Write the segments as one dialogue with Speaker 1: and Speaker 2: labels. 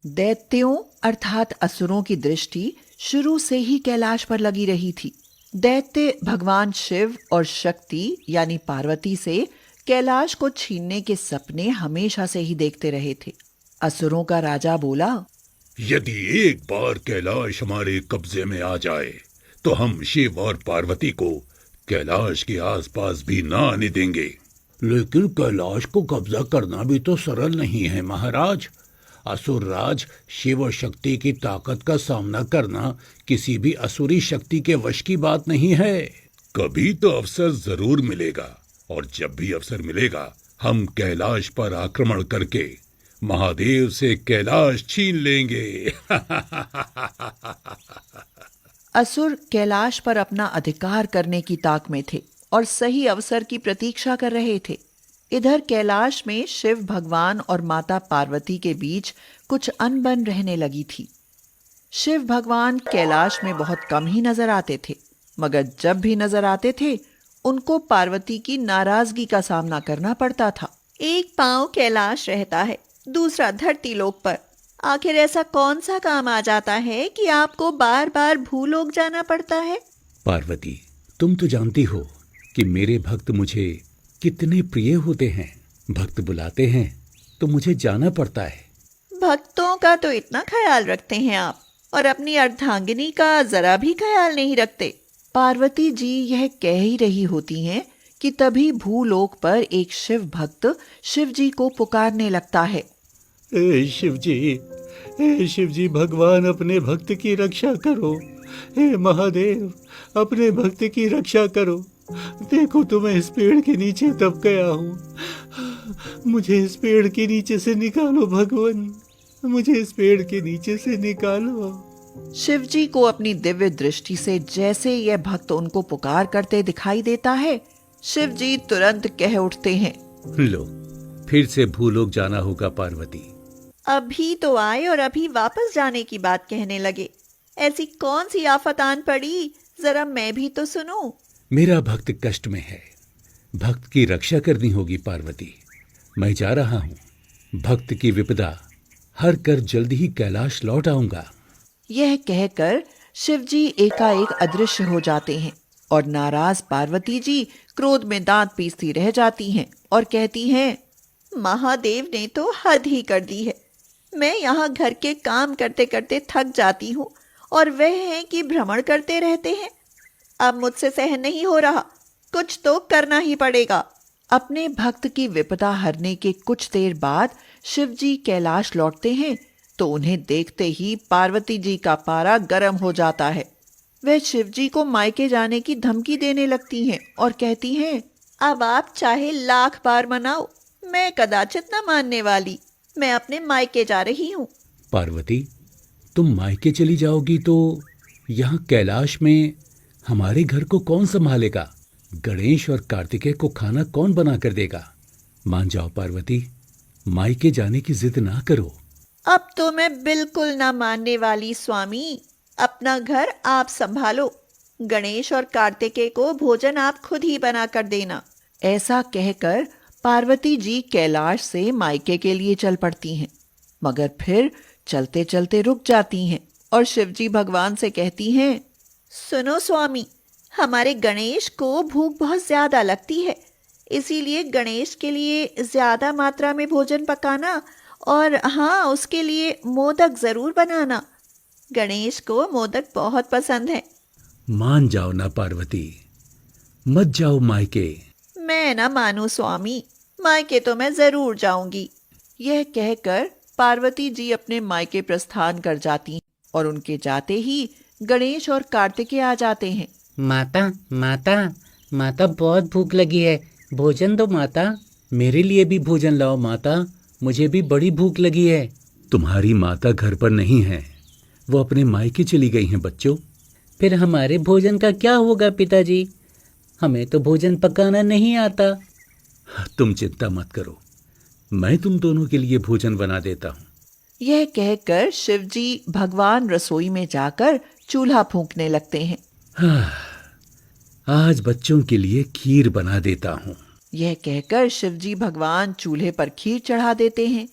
Speaker 1: दैत्यों अर्थात असुरों की दृष्टि शुरू से ही कैलाश पर लगी रही थी। दैत्य भगवान शिव और शक्ति यानी पार्वती से कैलाश को छीनने के सपने हमेशा से ही देखते रहे थे। असुरों का राजा बोला,
Speaker 2: यदि एक बार कैलाश हमारे कब्जे में आ जाए तो हम शिव और पार्वती को कैलाश के आसपास भी ना आने देंगे।
Speaker 3: लेकिन कैलाश को कब्जा करना भी तो सरल नहीं है महाराज। असुर राज शिव और शक्ति की ताकत का सामना करना किसी भी असुरी शक्ति के वश की बात नहीं है।
Speaker 2: कभी तो अवसर जरूर मिलेगा, और जब भी अवसर मिलेगा हम कैलाश पर आक्रमण करके महादेव से कैलाश छीन लेंगे।
Speaker 1: असुर कैलाश पर अपना अधिकार करने की ताक में थे और सही अवसर की प्रतीक्षा कर रहे थे। इधर कैलाश में शिव भगवान और माता पार्वती के बीच कुछ अनबन रहने लगी थी। शिव भगवान कैलाश में बहुत कम ही नजर आते थे, मगर जब भी नजर आते थे उनको पार्वती की नाराजगी का सामना करना पड़ता था।
Speaker 4: एक पांव कैलाश रहता है, दूसरा धरती लोक पर। आखिर ऐसा कौन सा काम आ जाता है कि आपको बार बार भूलोक जाना पड़ता है?
Speaker 3: पार्वती, तुम तो जानती हो कि मेरे भक्त मुझे कितने प्रिय होते हैं। भक्त बुलाते हैं तो मुझे जाना पड़ता है।
Speaker 4: भक्तों का तो इतना ख्याल रखते हैं आप, और अपनी अर्धांगिनी का जरा भी ख्याल नहीं रखते।
Speaker 1: पार्वती जी यह कह ही रही होती हैं कि तभी भूलोक पर एक शिव भक्त शिव जी को पुकारने लगता है।
Speaker 3: हे शिव जी भगवान, अपने भक्त की रक्षा करो। हे महादेव, अपने भक्त की रक्षा करो। देखो तो मैं इस पेड़ के नीचे दब गया हूँ। मुझे इस पेड़ के नीचे से निकालो भगवान, मुझे इस पेड़ के नीचे से निकालो।
Speaker 1: शिव जी को अपनी दिव्य दृष्टि से जैसे यह भक्त उनको पुकार करते दिखाई देता है, शिव जी तुरंत कह उठते हैं,
Speaker 3: लो, फिर से भूलोक जाना होगा पार्वती।
Speaker 4: अभी तो आए और अभी वापस जाने की बात कहने लगे। ऐसी कौन सी आफत आन पड़ी, जरा मैं भी तो सुनूं।
Speaker 3: मेरा भक्त कष्ट में है, भक्त की रक्षा करनी होगी पार्वती। मैं जा रहा हूँ, भक्त की विपदा हर कर जल्दी ही कैलाश लौट आऊंगा।
Speaker 1: यह कहकर शिव जी एकाएक अदृश्य हो जाते हैं और नाराज पार्वती जी क्रोध में दांत पीसती रह जाती हैं और कहती हैं,
Speaker 4: महादेव ने तो हद ही कर दी है। मैं यहाँ घर के काम करते करते थक जाती हूँ और वह हैं कि भ्रमण करते रहते हैं। अब मुझसे सहन नहीं हो रहा, कुछ तो करना ही पड़ेगा।
Speaker 1: अपने भक्त की विपदा हरने के कुछ देर बाद शिव जी कैलाश लौटते हैं तो उन्हें देखते ही पार्वती जी का पारा गर्म हो जाता है। वह शिव जी को मायके जाने की धमकी देने लगती हैं और कहती हैं,
Speaker 4: अब आप चाहे लाख बार मनाओ, मैं कदाचित न मानने वाली। मैं अपने मायके जा रही हूँ।
Speaker 3: पार्वती, तुम मायके चली जाओगी तो यहाँ कैलाश में हमारे घर को कौन संभालेगा? गणेश और कार्तिकेय को खाना कौन बना कर देगा? मान जाओ पार्वती, मायके जाने की जिद ना करो।
Speaker 4: अब तो मैं बिल्कुल ना मानने वाली स्वामी। अपना घर आप संभालो। गणेश और कार्तिकेय को भोजन आप खुद ही बना कर देना।
Speaker 1: ऐसा कहकर पार्वती जी कैलाश से मायके के लिए चल पड़ती हैं, मगर फिर चलते चलते रुक जाती हैं और शिवजी भगवान से कहती हैं,
Speaker 4: सुनो स्वामी, हमारे गणेश को भूख बहुत ज्यादा लगती है, इसीलिए गणेश के लिए ज्यादा मात्रा में भोजन पकाना और हाँ, उसके लिए मोदक जरूर बनाना। गणेश को मोदक बहुत पसंद है।
Speaker 3: मान जाओ ना पार्वती, मत जाओ मायके।
Speaker 4: मैं ना मानू स्वामी, मायके तो मैं जरूर जाऊंगी।
Speaker 1: यह कहकर पार्वती जी अपने मायके प्रस्थान कर जाती हैं और उनके जाते ही गणेश और कार्तिकेय आ जाते हैं।
Speaker 5: माता माता माता, बहुत भूख लगी है, भोजन दो माता।
Speaker 3: मेरे लिए भी भोजन लाओ माता, मुझे भी बड़ी भूख लगी है। तुम्हारी माता घर पर नहीं है, वो अपने मायके चली गई हैं बच्चों।
Speaker 5: फिर हमारे भोजन का क्या होगा पिताजी? हमें तो भोजन पकाना नहीं आता।
Speaker 3: तुम चिंता मत करो, मैं तुम दोनों के लिए भोजन बना देता हूँ।
Speaker 1: यह कहकर शिवजी भगवान रसोई में जाकर चूल्हा फूंकने लगते हैं।
Speaker 3: आज बच्चों के लिए खीर बना देता हूँ।
Speaker 1: यह कहकर शिवजी भगवान चूल्हे पर खीर चढ़ा देते हैं।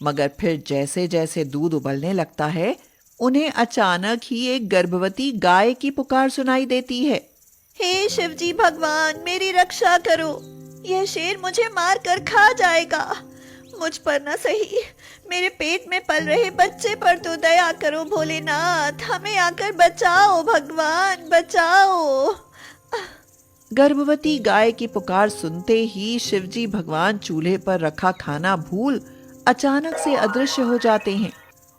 Speaker 1: मगर फिर जैसे जैसे दूध उबलने लगता है, उन्हें अचानक ही एक गर्भवती गाय की पुकार सुनाई देती है।
Speaker 4: हे शिवजी भगवान, मेरी रक्षा करो, यह शेर मुझे मार कर खा जाएगा। मुझ पर न सही, मेरे पेट में पल रहे बच्चे पर तो दया करो भोलेनाथ, हमें आकर बचाओ भगवान, बचाओ।
Speaker 1: गर्भवती गाय की पुकार सुनते ही शिवजी भगवान चूल्हे पर रखा खाना भूल अचानक से अदृश्य हो जाते हैं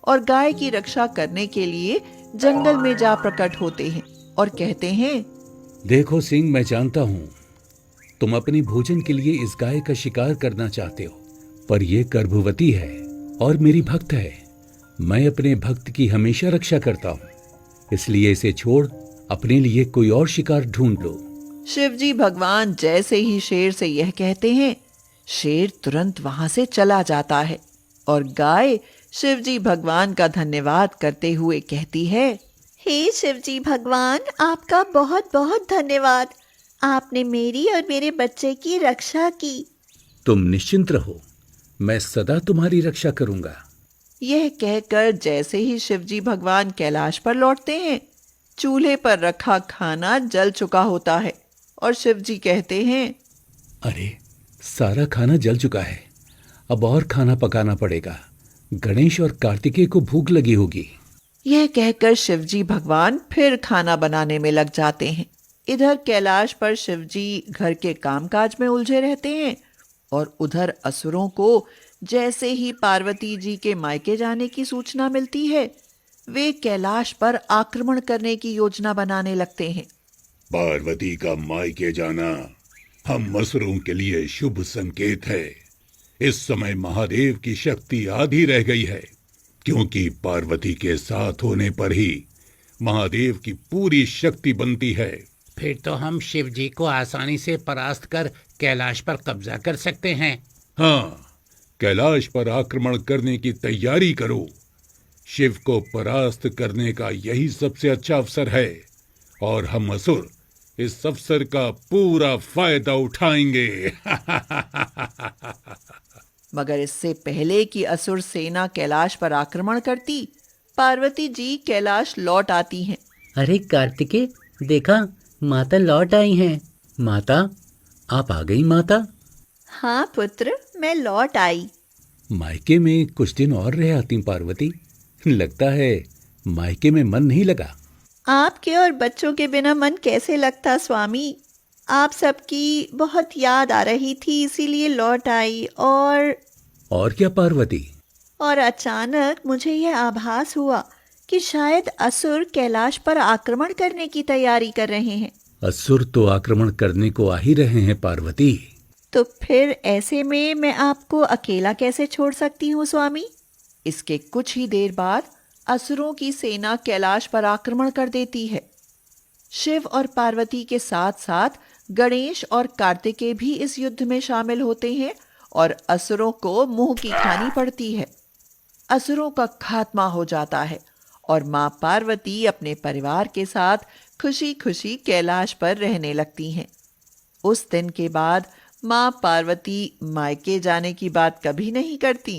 Speaker 1: और गाय की रक्षा करने के लिए जंगल में जा प्रकट होते हैं और कहते हैं,
Speaker 2: देखो सिंह, मैं जानता हूँ तुम अपने भोजन के लिए इस गाय का शिकार करना चाहते हो, पर यह गर्भवती है और मेरी भक्त है। मैं अपने भक्त की हमेशा रक्षा करता हूँ, इसलिए इसे छोड़ अपने लिए कोई और शिकार ढूंढ लो।
Speaker 1: शिवजी भगवान जैसे ही शेर से यह कहते हैं, शेर तुरंत वहां से चला जाता है और गाय शिवजी भगवान का धन्यवाद करते हुए कहती है,
Speaker 4: हे शिवजी भगवान, आपका बहुत बहुत धन्यवाद, आपने मेरी और मेरे बच्चे की रक्षा की।
Speaker 2: तुम निश्चिंत रहो, मैं सदा तुम्हारी रक्षा करूंगा।
Speaker 1: यह कहकर जैसे ही शिवजी भगवान कैलाश पर लौटते हैं, चूल्हे पर रखा खाना जल चुका होता है और शिवजी कहते हैं,
Speaker 2: अरे, सारा खाना जल चुका है, अब और खाना पकाना पड़ेगा। गणेश और कार्तिकेय को भूख लगी होगी।
Speaker 1: यह कहकर शिवजी भगवान फिर खाना बनाने में लग जाते हैं। इधर कैलाश पर शिवजी घर के कामकाज में उलझे रहते हैं और उधर असुरों को जैसे ही पार्वती जी के मायके जाने की सूचना मिलती है, वे कैलाश पर आक्रमण करने की योजना बनाने लगते हैं।
Speaker 2: पार्वती का मायके जाना हम असुरों के लिए शुभ संकेत है। इस समय महादेव की शक्ति आधी रह गई है, क्योंकि पार्वती के साथ होने पर ही महादेव की पूरी शक्ति बनती है।
Speaker 6: फिर तो हम शिव जी को आसानी से परास्त कर कैलाश पर कब्जा कर सकते हैं।
Speaker 2: हाँ, कैलाश पर आक्रमण करने की तैयारी करो। शिव को परास्त करने का यही सबसे अच्छा अवसर है और हम असुर इस अवसर का पूरा फायदा उठाएंगे।
Speaker 1: मगर इससे पहले कि असुर सेना कैलाश पर आक्रमण करती, पार्वती जी कैलाश लौट आती हैं।
Speaker 5: अरे कार्तिकेय, देखा, माता लौट आई हैं। माता, आप आ गई माता?
Speaker 4: हाँ पुत्र, मैं लौट आई।
Speaker 2: मायके में कुछ दिन और रह आती पार्वती, लगता है मायके में मन नहीं लगा।
Speaker 4: आपके और बच्चों के बिना मन कैसे लगता स्वामी, आप सबकी बहुत याद आ रही थी, इसीलिए लौट आई।
Speaker 2: और क्या पार्वती?
Speaker 4: और अचानक मुझे यह आभास हुआ कि शायद असुर कैलाश पर आक्रमण करने की तैयारी कर रहे हैं।
Speaker 2: असुर तो आक्रमण करने को आ ही रहे हैं पार्वती।
Speaker 4: तो फिर ऐसे में मैं आपको अकेला कैसे छोड़ सकती हूँ स्वामी?
Speaker 1: इसके कुछ ही देर बाद असुरों की सेना कैलाश पर आक्रमण कर देती है। शिव और पार्वती के साथ साथ गणेश और कार्तिकेय भी इस युद्ध में शामिल होते हैं और असुरों को मुंह की खानी पड़ती है। असुरों का खात्मा हो जाता है और मां पार्वती अपने परिवार के साथ खुशी खुशी कैलाश पर रहने लगती हैं। उस दिन के बाद मां पार्वती मायके जाने की बात कभी नहीं करती।